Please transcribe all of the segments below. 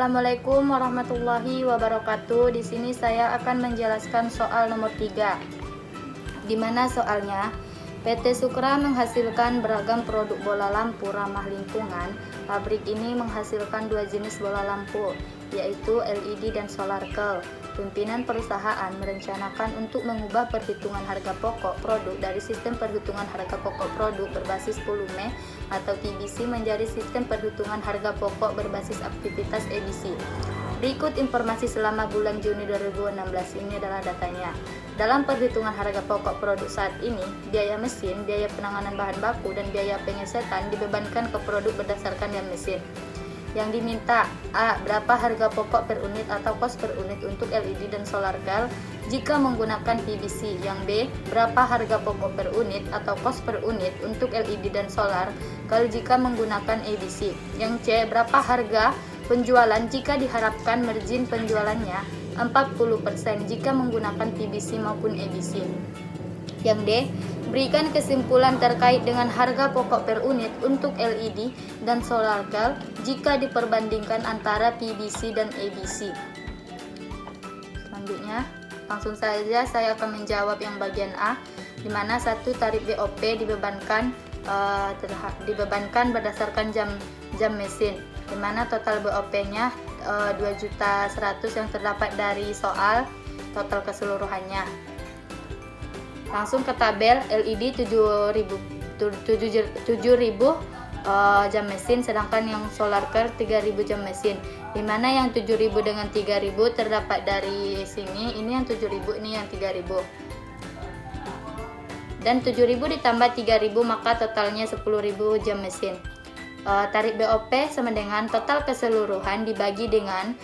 Assalamualaikum warahmatullahi wabarakatuh. Di sini saya akan menjelaskan soal nomor 3. Di mana soalnya PT Sukra menghasilkan beragam produk bola lampu ramah lingkungan. Pabrik ini menghasilkan dua jenis bola lampu, yaitu LED dan solar cell. Pimpinan perusahaan merencanakan untuk mengubah perhitungan harga pokok produk dari sistem perhitungan harga pokok produk berbasis volume atau TBC menjadi sistem perhitungan harga pokok berbasis aktivitas EBC. Berikut informasi selama bulan Juni 2016, ini adalah datanya. Dalam perhitungan harga pokok produk saat ini, biaya mesin, biaya penanganan bahan baku, dan biaya pengesetan dibebankan ke produk berdasarkan jam mesin. Yang diminta: A. Berapa harga pokok per unit atau cost per unit untuk LED dan solar cell jika menggunakan PVC. Yang B. Berapa harga pokok per unit atau cost per unit untuk LED dan solar cell jika menggunakan ABC. Yang C. Berapa harga penjualan jika diharapkan margin penjualannya 40% jika menggunakan PVC maupun ABC. Yang D. Berikan kesimpulan terkait dengan harga pokok per unit untuk LED dan solar cell jika diperbandingkan antara PVC dan ABC. Selanjutnya, langsung saja saya akan menjawab yang bagian A, di mana satu tarif BOP dibebankan berdasarkan jam mesin, di mana total BOP-nya 2.100.000 yang terdapat dari soal total keseluruhannya. Langsung ke tabel. LED 7.000 jam mesin, sedangkan yang solar cell 3.000 jam mesin, dimana yang 7.000 dengan 3.000 terdapat dari sini. Ini yang 7.000, ini yang 3.000, dan 7.000 ditambah 3.000 maka totalnya 10.000 jam mesin. Tarif BOP sama dengan total keseluruhan dibagi dengan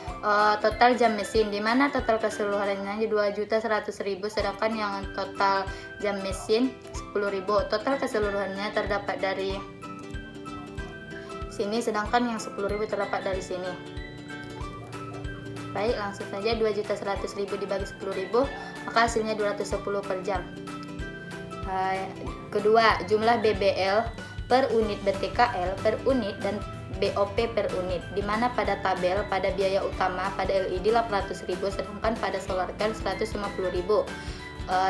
total jam mesin, di mana total keseluruhannya 2.100.000, sedangkan yang total jam mesin 10.000. Total keseluruhannya terdapat dari sini, sedangkan yang 10.000 terdapat dari sini. Baik, langsung saja 2.100.000 dibagi 10.000 maka hasilnya 210 per jam. Kedua, jumlah BBL per unit, BTKL per unit, dan BOP per unit, di mana pada tabel pada biaya utama pada LED 800.000, sedangkan pada solar cell 150.000,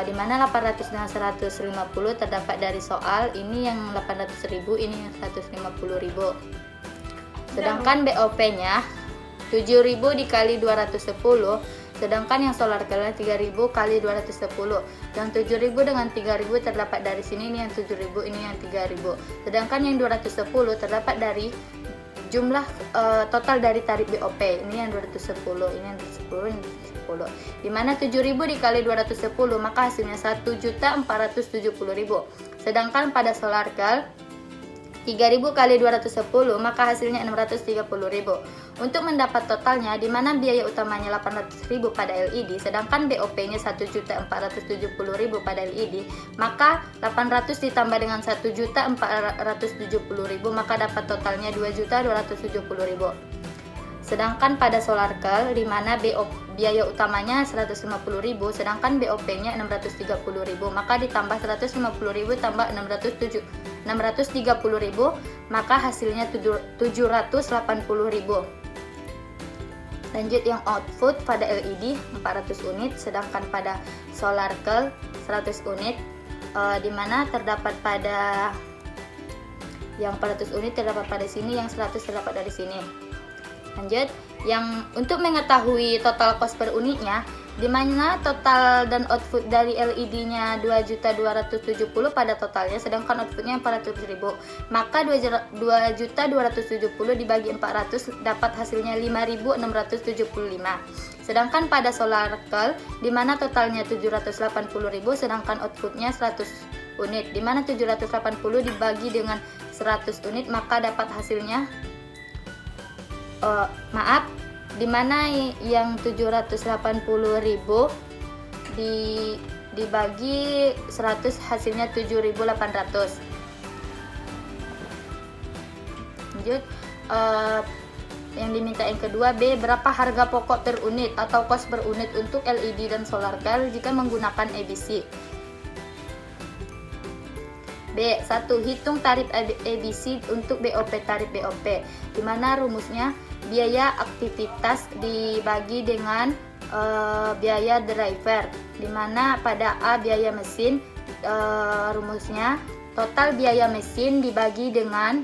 di mana 800 dan 150 terdapat dari soal. Ini yang 800.000, ini yang 150.000. Sedangkan BOP-nya 7.000 dikali 210, sedangkan yang solar cell 3.000 kali 210. Yang 7.000 dengan 3.000 terdapat dari sini, ini yang 7.000, ini yang 3.000. Sedangkan yang 210 terdapat dari jumlah total dari tarif BOP. Ini yang 210, ini yang 210, ini 210. Dimana 7.000 dikali 210 maka hasilnya 1.470.000. Sedangkan pada solar cell 3.000 kali 210 maka hasilnya 630.000. Untuk mendapat totalnya, di mana biaya utamanya 800.000 pada LED, sedangkan BOP-nya 1.470.000 pada LED, maka 800 ditambah dengan 1.470.000 maka dapat totalnya 2.270.000. Sedangkan pada solar cell, di mana biaya utamanya 150.000, sedangkan BOP-nya 630.000, maka ditambah 150.000 tambah 630.000, maka hasilnya 780.000. Lanjut yang output pada LED 400 unit, sedangkan pada solar cell 100 unit, di mana terdapat pada yang 400 unit terdapat pada sini, yang 100 terdapat dari sini. Lanjut, yang untuk mengetahui total cost per unitnya, di mana total dan output dari LED-nya 2.270 pada totalnya, sedangkan outputnya 400.000, maka 2.270 dibagi 400 dapat hasilnya 5.675. Sedangkan pada solar cell, di mana totalnya 780.000, sedangkan outputnya 100 unit, di mana 780 dibagi dengan 100 unit maka dapat hasilnya di mana yang 780.000 dibagi 100 hasilnya 7.800. Lanjut, yang diminta yang kedua, B. Berapa harga pokok per unit atau cost per unit untuk LED dan solar cell jika menggunakan ABC. B. 1. Hitung tarif ABC untuk BOP, tarif BOP, di mana rumusnya biaya aktivitas dibagi dengan biaya driver, di mana pada A biaya mesin, rumusnya total biaya mesin dibagi dengan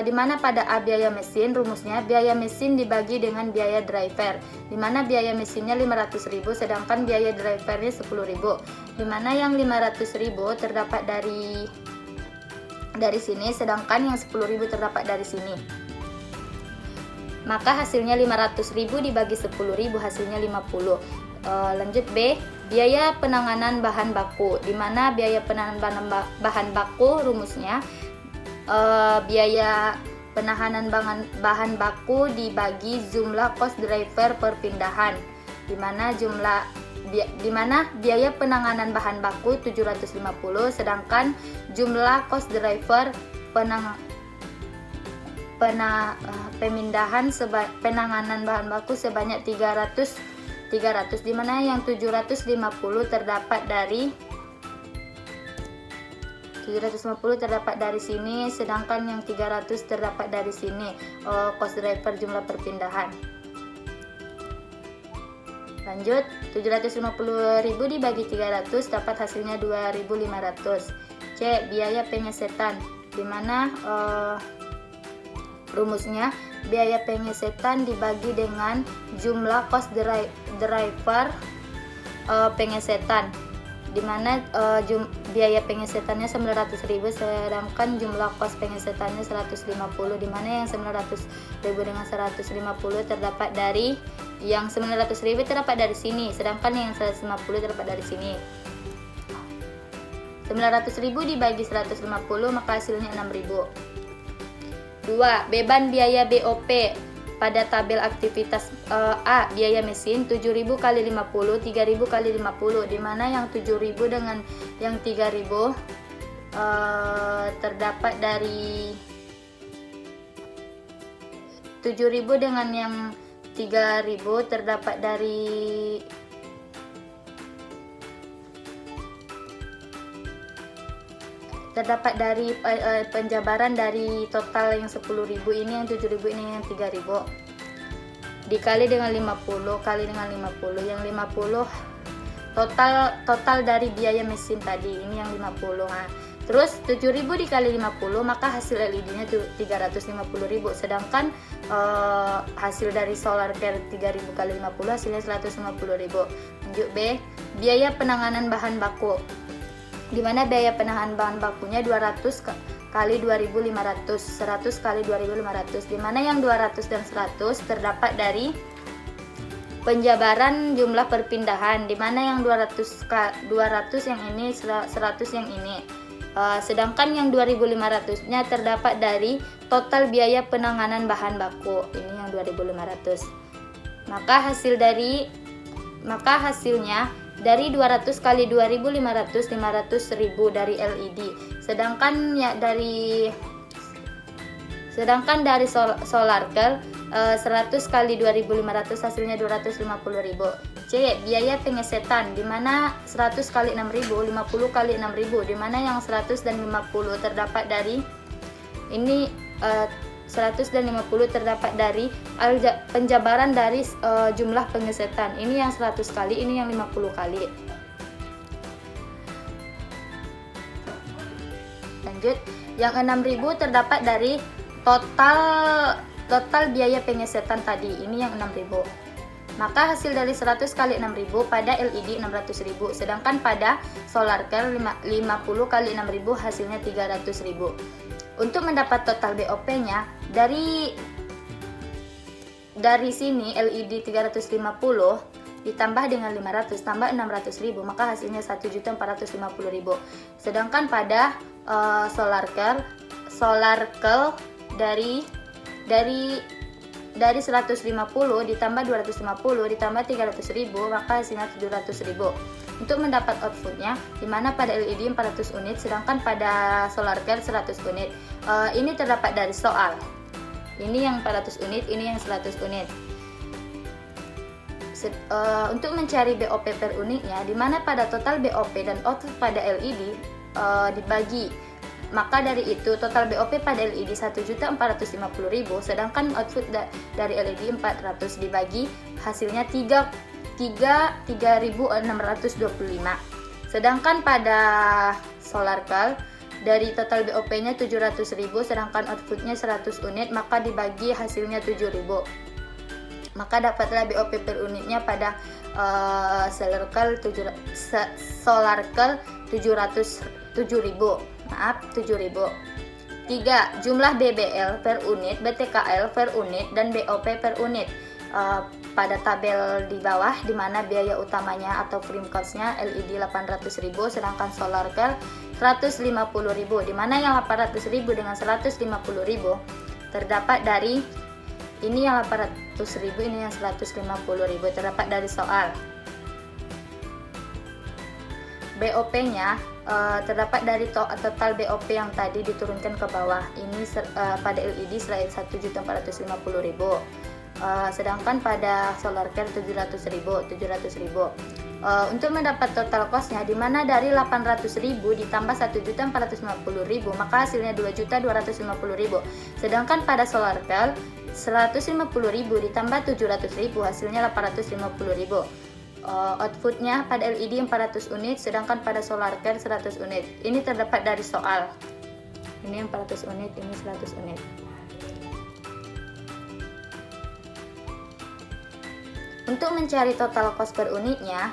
di mana pada A biaya mesin, rumusnya biaya mesin dibagi dengan biaya driver, di mana biaya mesinnya 500.000 sedangkan biaya drivernya 10.000, di mana yang 500.000 terdapat dari sini sedangkan yang 10.000 terdapat dari sini. Maka hasilnya 500.000 dibagi 10.000 hasilnya 50. Lanjut B, biaya penanganan bahan baku, di mana biaya penanganan bahan baku rumusnya biaya penahanan bahan baku dibagi jumlah cost driver perpindahan, di mana biaya penanganan bahan baku 750 sedangkan jumlah cost driver penanganan bahan baku sebanyak 300, di mana yang 750 terdapat dari sini sedangkan yang 300 terdapat dari sini. Cost driver jumlah perpindahan. Lanjut, 750.000 dibagi 300 dapat hasilnya 2.500. C, biaya pengesetan, di mana rumusnya biaya pengesetan dibagi dengan jumlah cost driver pengesetan, di mana biaya pengesetannya 900.000 sedangkan jumlah cost pengesetannya 150, di mana yang 900.000 dengan 150 terdapat dari yang 900.000 terdapat dari sini sedangkan yang 150 terdapat dari sini. 900.000 dibagi 150 maka hasilnya 6.000. 2. Beban biaya BOP pada tabel aktivitas A biaya mesin 7.000 kali 50, 3.000 kali 50, di mana yang 7.000 dengan yang 3.000 terdapat dari 7.000 dengan yang 3.000 terdapat dari penjabaran dari total yang 10.000 ini yang 7.000 ini yang 3.000 dikali dengan 50 kali dengan 50, yang 50 total dari biaya mesin tadi ini yang 50. Nah, terus 7.000 dikali 50 maka hasil LED-nya 350.000 sedangkan hasil dari solar care 3.000 kali 50 hasilnya 150.000. Lanjut B, biaya penanganan bahan baku, di mana biaya penahan bahan bakunya 200 kali 2.500, 100 kali 2.500, di mana yang 200 dan 100 terdapat dari penjabaran jumlah perpindahan, di mana yang 200 yang ini, 100 yang ini. Sedangkan yang 2.500-nya terdapat dari total biaya penanganan bahan baku, ini yang 2.500. Maka hasilnya dari 200 kali 2.500 500.000 dari LED. Sedangkan dari solar care 100 kali 2.500 hasilnya 250.000. C, biaya pengesetan, di mana 100 kali 6.000, 50 kali 6.000, di mana yang 100 dan 50 terdapat dari ini 100 dan 50 terdapat dari penjabaran dari jumlah pengesetan. Ini yang 100 kali, ini yang 50 kali. Lanjut, yang 6.000 terdapat dari total biaya pengesetan tadi. Ini yang 6.000. Maka hasil dari 100 kali 6.000 pada LED 600.000, sedangkan pada solar care 50 kali 6.000 hasilnya 300.000. Untuk mendapat total BOP-nya dari sini LED 350 ditambah dengan 500 tambah 600.000 maka hasilnya 1.450.000. Sedangkan pada solar care dari 150 ditambah 250 ditambah 300.000 maka hasilnya 700.000. Untuk mendapat outputnya, di mana pada LED 400 unit sedangkan pada solar care 100 unit. Ini terdapat dari soal. Ini yang 400 unit, ini yang 100 unit. Untuk mencari BOP per unitnya, di mana pada total BOP dan output pada LED dibagi Maka dari itu total BOP pada LED 1.450.000, sedangkan output dari LED 400 dibagi hasilnya 3.625. Sedangkan pada solar cell dari total BOP-nya 700.000, sedangkan outputnya 100 unit, maka dibagi hasilnya 7.000. Maka dapatlah BOP per unitnya pada solar cell 7.000. Maaf, 7.000. 3. Jumlah BBL per unit, BTKL per unit, dan BOP per unit. Pada tabel di bawah, di mana biaya utamanya atau prime cost-nya LED 800.000, sedangkan solar cell 150.000, di mana yang 800.000 dengan 150.000 terdapat dari ini yang 800.000, ini yang 150.000, terdapat dari soal. BOP-nya terdapat dari total BOP yang tadi diturunkan ke bawah. Ini pada LED selain 1.450.000. Sedangkan pada solar cell 700.000. Untuk mendapat total cost-nya, di mana dari 800.000 ditambah 1.450.000, maka hasilnya 2.250.000. Sedangkan pada solar cell 150.000 ditambah 700.000, hasilnya 850.000. Outputnya pada LED 400 unit, sedangkan pada solar cell 100 unit. Ini terdapat dari soal. Ini 400 unit, ini 100 unit. Untuk mencari total cost per unitnya,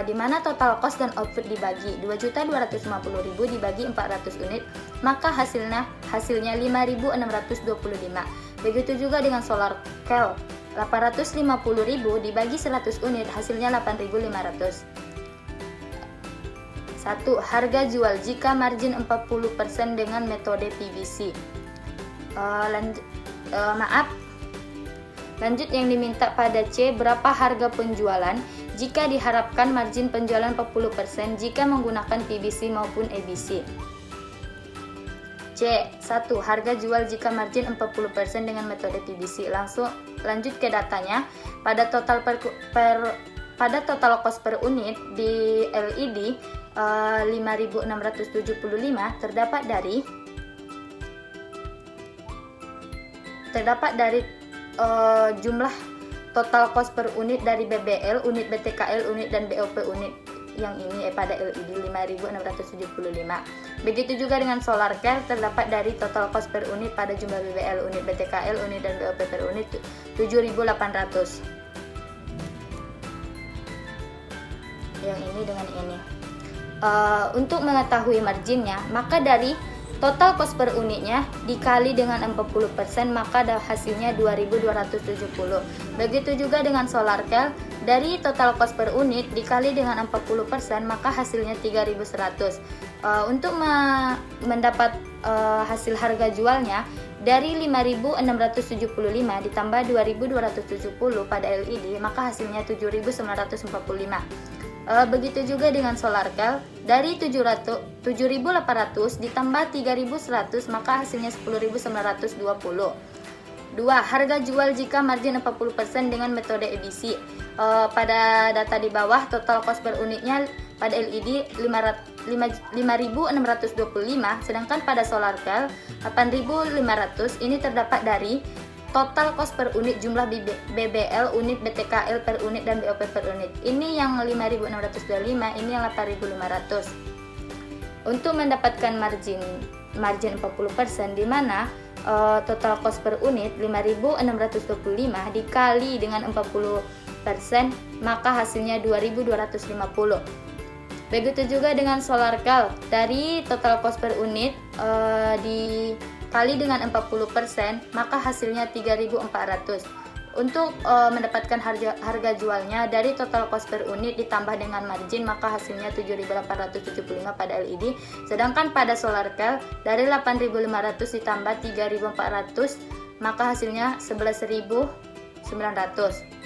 di mana total cost dan output dibagi 2.250.000 dibagi 400 unit, maka hasilnya 5.625. Begitu juga dengan solar cell 850.000 dibagi 100 unit, hasilnya 8.500. 1. Harga jual jika margin 40% dengan metode PVC. Lanjut yang diminta pada C, berapa harga penjualan jika diharapkan margin penjualan 40% jika menggunakan PVC maupun ABC. C. 1. Harga jual jika margin 40% dengan metode PVC. Lanjut ke datanya. Pada total cost per unit di LED 5.675 terdapat dari jumlah total cost per unit dari BBL, unit BTKL, unit dan BOP unit yang ini pada LED 5.675. Begitu juga dengan solar cell, terdapat dari total cost per unit pada jumlah BBL, unit BTKL, unit dan BOP per unit 7.800. Yang ini dengan ini. Untuk mengetahui marginnya, maka dari total cost per unitnya dikali dengan 40%, maka hasilnya 2.270. Begitu juga dengan solar cell, dari total cost per unit dikali dengan 40%, maka hasilnya 3.100. Untuk mendapat hasil harga jualnya, dari 5.675 ditambah 2.270 pada LED, maka hasilnya 7.945. Begitu juga dengan solar cell, dari 7.800 ditambah 3.100, maka hasilnya 10.920. 2. Harga jual jika margin 40% dengan metode ABC. Pada data di bawah, total cost per unitnya pada LED 5.625, sedangkan pada solar cell 8.500. Ini terdapat dari total cost per unit jumlah BBL, unit BTKL per unit dan BOP per unit. Ini yang 5.625, ini yang 8.500. Untuk mendapatkan margin 40%, di mana total cost per unit 5.625 dikali dengan 40%, maka hasilnya 2.250. Begitu juga dengan solar cell, dari total cost per unit dikali dengan 40%, maka hasilnya 3.400. Untuk mendapatkan harga jualnya, dari total cost per unit ditambah dengan margin, maka hasilnya 7.875 pada LED. Sedangkan pada solar cell, dari 8.500 ditambah 3.400, maka hasilnya 11.900.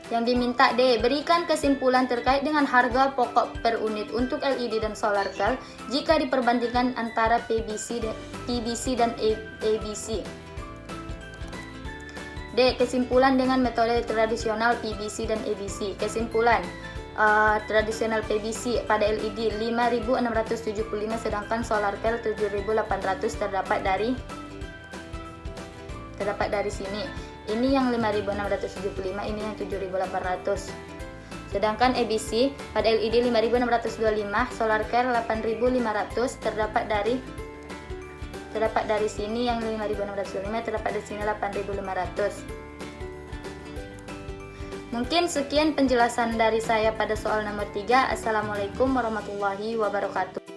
Yang diminta D, berikan kesimpulan terkait dengan harga pokok per unit untuk LED dan solar cell jika diperbandingkan antara PVC dan ABC. D, kesimpulan dengan metode tradisional PVC dan ABC. Kesimpulan, tradisional PVC pada LED 5.675, sedangkan solar cell 7.800 terdapat dari sini. Ini yang 5.675, ini yang 7.800. Sedangkan EBC pada LED 5.625, solar cell 8.500 terdapat dari sini, yang 5.625 terdapat di sini 8.500. Mungkin sekian penjelasan dari saya pada soal nomor 3. Assalamualaikum warahmatullahi wabarakatuh.